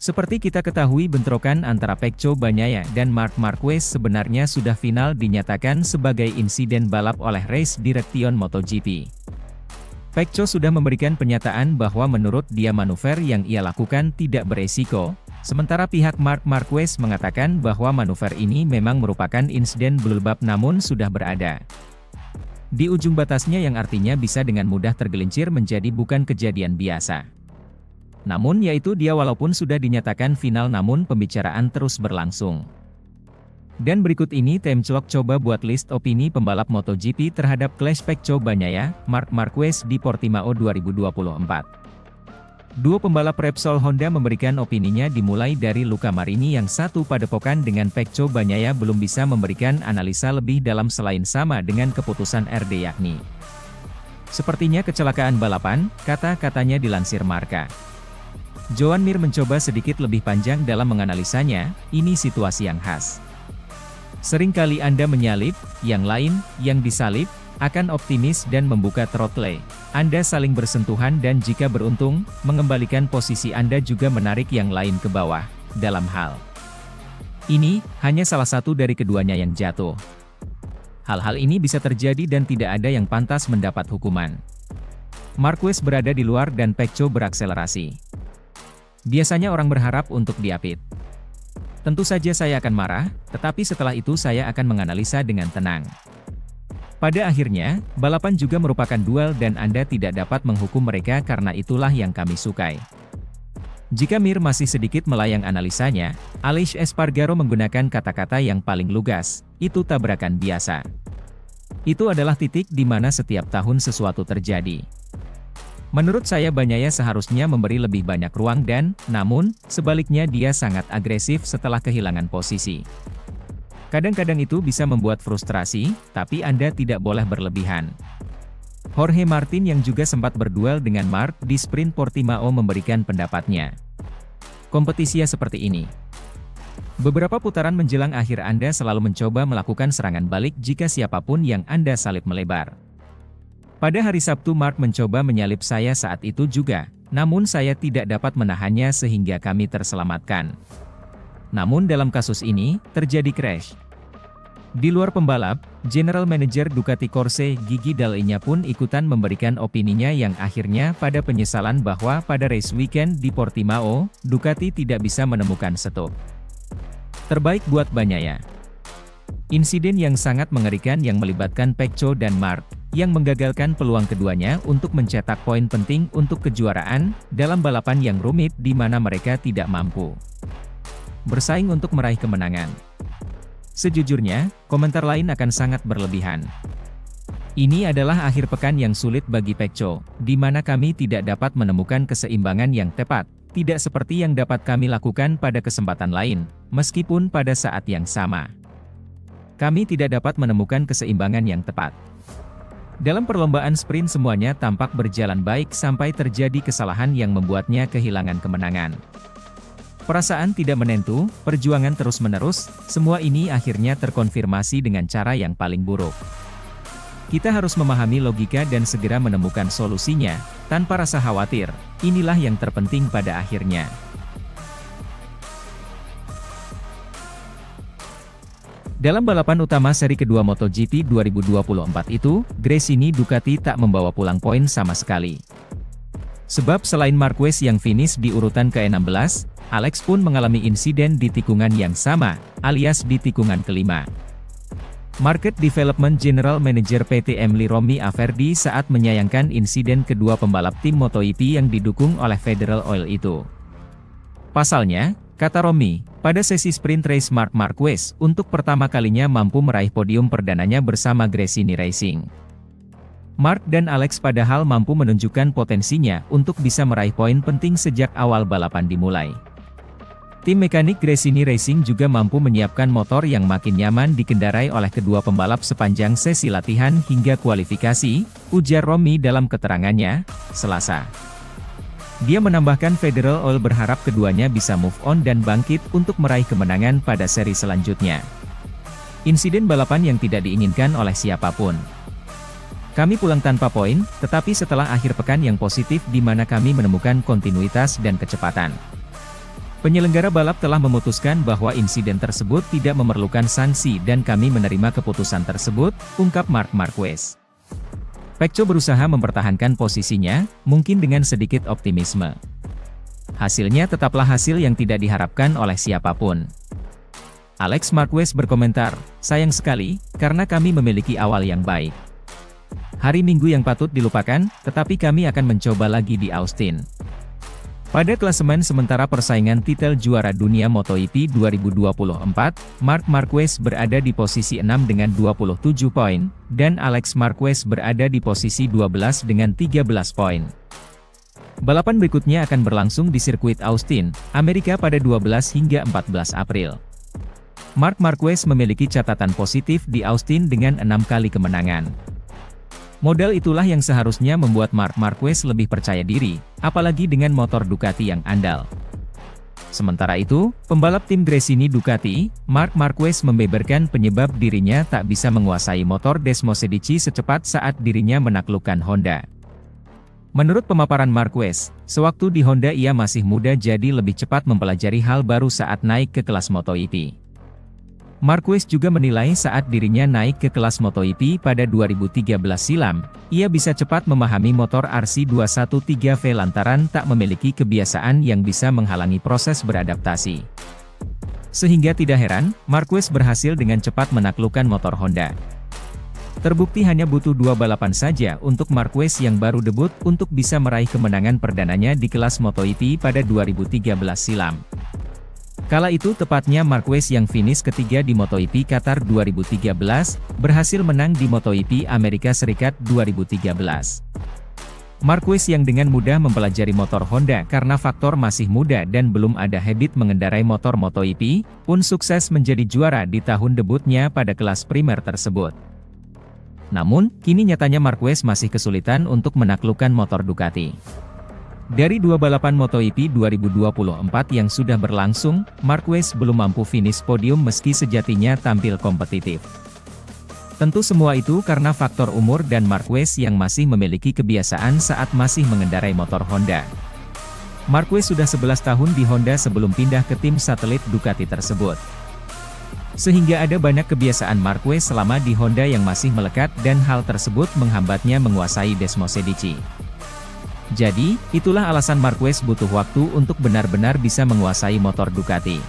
Seperti kita ketahui, bentrokan antara Pecco Bagnaia dan Marc Marquez sebenarnya sudah final dinyatakan sebagai insiden balap oleh Race Direction MotoGP. Pecco sudah memberikan pernyataan bahwa menurut dia manuver yang ia lakukan tidak beresiko, sementara pihak Marc Marquez mengatakan bahwa manuver ini memang merupakan insiden blulbab namun sudah berada di ujung batasnya yang artinya bisa dengan mudah tergelincir menjadi bukan kejadian biasa. Namun yaitu dia walaupun sudah dinyatakan final namun pembicaraan terus berlangsung. Dan berikut ini Tim Clock coba buat list opini pembalap MotoGP terhadap clash Pecco Bagnaia, Marc Marquez di Portimao 2024. Dua pembalap Repsol Honda memberikan opininya dimulai dari Luca Marini yang satu padepokan dengan Pecco Bagnaia belum bisa memberikan analisa lebih dalam selain sama dengan keputusan RD yakni. Sepertinya kecelakaan balapan, kata-katanya dilansir Marca. Joan Mir mencoba sedikit lebih panjang dalam menganalisanya, ini situasi yang khas. Seringkali Anda menyalip, yang lain, yang disalip, akan optimis dan membuka throttle. Anda saling bersentuhan dan jika beruntung, mengembalikan posisi Anda juga menarik yang lain ke bawah, dalam hal ini, hanya salah satu dari keduanya yang jatuh. Hal-hal ini bisa terjadi dan tidak ada yang pantas mendapat hukuman. Marquez berada di luar dan Pecco berakselerasi. Biasanya orang berharap untuk diapit. Tentu saja saya akan marah, tetapi setelah itu saya akan menganalisa dengan tenang. Pada akhirnya, balapan juga merupakan duel dan Anda tidak dapat menghukum mereka karena itulah yang kami sukai. Jika Mir masih sedikit melayang analisanya, Aleix Espargaro menggunakan kata-kata yang paling lugas, itu tabrakan biasa. Itu adalah titik di mana setiap tahun sesuatu terjadi. Menurut saya Bagnaia seharusnya memberi lebih banyak ruang dan, namun, sebaliknya dia sangat agresif setelah kehilangan posisi. Kadang-kadang itu bisa membuat frustrasi, tapi Anda tidak boleh berlebihan. Jorge Martin yang juga sempat berduel dengan Marc di sprint Portimao memberikan pendapatnya. Kompetisinya seperti ini. Beberapa putaran menjelang akhir Anda selalu mencoba melakukan serangan balik jika siapapun yang Anda salip melebar. Pada hari Sabtu Marc mencoba menyalip saya saat itu juga, namun saya tidak dapat menahannya sehingga kami terselamatkan. Namun dalam kasus ini, terjadi crash. Di luar pembalap, General Manager Ducati Corse Gigi Dall'Igna pun ikutan memberikan opininya yang akhirnya pada penyesalan bahwa pada race weekend di Portimao, Ducati tidak bisa menemukan stop terbaik buat Bagnaia. Insiden yang sangat mengerikan yang melibatkan Pecco dan Marc, yang menggagalkan peluang keduanya untuk mencetak poin penting untuk kejuaraan, dalam balapan yang rumit di mana mereka tidak mampu bersaing untuk meraih kemenangan. Sejujurnya, komentar lain akan sangat berlebihan. Ini adalah akhir pekan yang sulit bagi Pecco, di mana kami tidak dapat menemukan keseimbangan yang tepat, tidak seperti yang dapat kami lakukan pada kesempatan lain, meskipun pada saat yang sama kami tidak dapat menemukan keseimbangan yang tepat. Dalam perlombaan sprint semuanya tampak berjalan baik sampai terjadi kesalahan yang membuatnya kehilangan kemenangan. Perasaan tidak menentu, perjuangan terus-menerus, semua ini akhirnya terkonfirmasi dengan cara yang paling buruk. Kita harus memahami logika dan segera menemukan solusinya, tanpa rasa khawatir, inilah yang terpenting pada akhirnya. Dalam balapan utama seri kedua MotoGP 2024 itu, Gresini Ducati tak membawa pulang poin sama sekali. Sebab selain Marquez yang finish di urutan ke-16, Alex pun mengalami insiden di tikungan yang sama, alias di tikungan kelima. Market Development General Manager PT Emily Romy Averdi saat menyayangkan insiden kedua pembalap tim MotoGP yang didukung oleh Federal Oil itu. Pasalnya, kata Romy, pada sesi sprint race Marc Marquez untuk pertama kalinya mampu meraih podium perdananya bersama Gresini Racing. Marc dan Alex padahal mampu menunjukkan potensinya untuk bisa meraih poin penting sejak awal balapan dimulai. Tim mekanik Gresini Racing juga mampu menyiapkan motor yang makin nyaman dikendarai oleh kedua pembalap sepanjang sesi latihan hingga kualifikasi, ujar Romy dalam keterangannya, Selasa. Dia menambahkan Federal Oil berharap keduanya bisa move on dan bangkit untuk meraih kemenangan pada seri selanjutnya. Insiden balapan yang tidak diinginkan oleh siapapun. Kami pulang tanpa poin, tetapi setelah akhir pekan yang positif di mana kami menemukan kontinuitas dan kecepatan. Penyelenggara balap telah memutuskan bahwa insiden tersebut tidak memerlukan sanksi dan kami menerima keputusan tersebut, ungkap Marc Marquez. Pecco berusaha mempertahankan posisinya, mungkin dengan sedikit optimisme. Hasilnya tetaplah hasil yang tidak diharapkan oleh siapapun. Alex Marquez berkomentar, sayang sekali, karena kami memiliki awal yang baik. Hari Minggu yang patut dilupakan, tetapi kami akan mencoba lagi di Austin. Pada klasemen sementara persaingan titel juara dunia MotoGP 2024, Marc Marquez berada di posisi 6 dengan 27 poin, dan Alex Marquez berada di posisi 12 dengan 13 poin. Balapan berikutnya akan berlangsung di sirkuit Austin, Amerika pada 12 hingga 14 April. Marc Marquez memiliki catatan positif di Austin dengan 6 kali kemenangan. Modal itulah yang seharusnya membuat Marc Marquez lebih percaya diri, apalagi dengan motor Ducati yang andal. Sementara itu, pembalap tim Gresini Ducati, Marc Marquez membeberkan penyebab dirinya tak bisa menguasai motor Desmosedici secepat saat dirinya menaklukkan Honda. Menurut pemaparan Marquez, sewaktu di Honda ia masih muda jadi lebih cepat mempelajari hal baru saat naik ke kelas MotoGP. Marquez juga menilai saat dirinya naik ke kelas MotoGP pada 2013 silam, ia bisa cepat memahami motor RC213V lantaran tak memiliki kebiasaan yang bisa menghalangi proses beradaptasi. Sehingga tidak heran, Marquez berhasil dengan cepat menaklukkan motor Honda. Terbukti hanya butuh 2 balapan saja untuk Marquez yang baru debut untuk bisa meraih kemenangan perdananya di kelas MotoGP pada 2013 silam. Kala itu tepatnya Marquez yang finish ketiga di MotoGP Qatar 2013, berhasil menang di MotoGP Amerika Serikat 2013. Marquez yang dengan mudah mempelajari motor Honda karena faktor masih muda dan belum ada habit mengendarai motor MotoGP, pun sukses menjadi juara di tahun debutnya pada kelas primer tersebut. Namun, kini nyatanya Marquez masih kesulitan untuk menaklukkan motor Ducati. Dari 2 balapan MotoGP 2024 yang sudah berlangsung, Marquez belum mampu finish podium meski sejatinya tampil kompetitif. Tentu semua itu karena faktor umur dan Marquez yang masih memiliki kebiasaan saat masih mengendarai motor Honda. Marquez sudah 11 tahun di Honda sebelum pindah ke tim satelit Ducati tersebut. Sehingga ada banyak kebiasaan Marquez selama di Honda yang masih melekat dan hal tersebut menghambatnya menguasai Desmosedici. Jadi, itulah alasan Marquez butuh waktu untuk benar-benar bisa menguasai motor Ducati.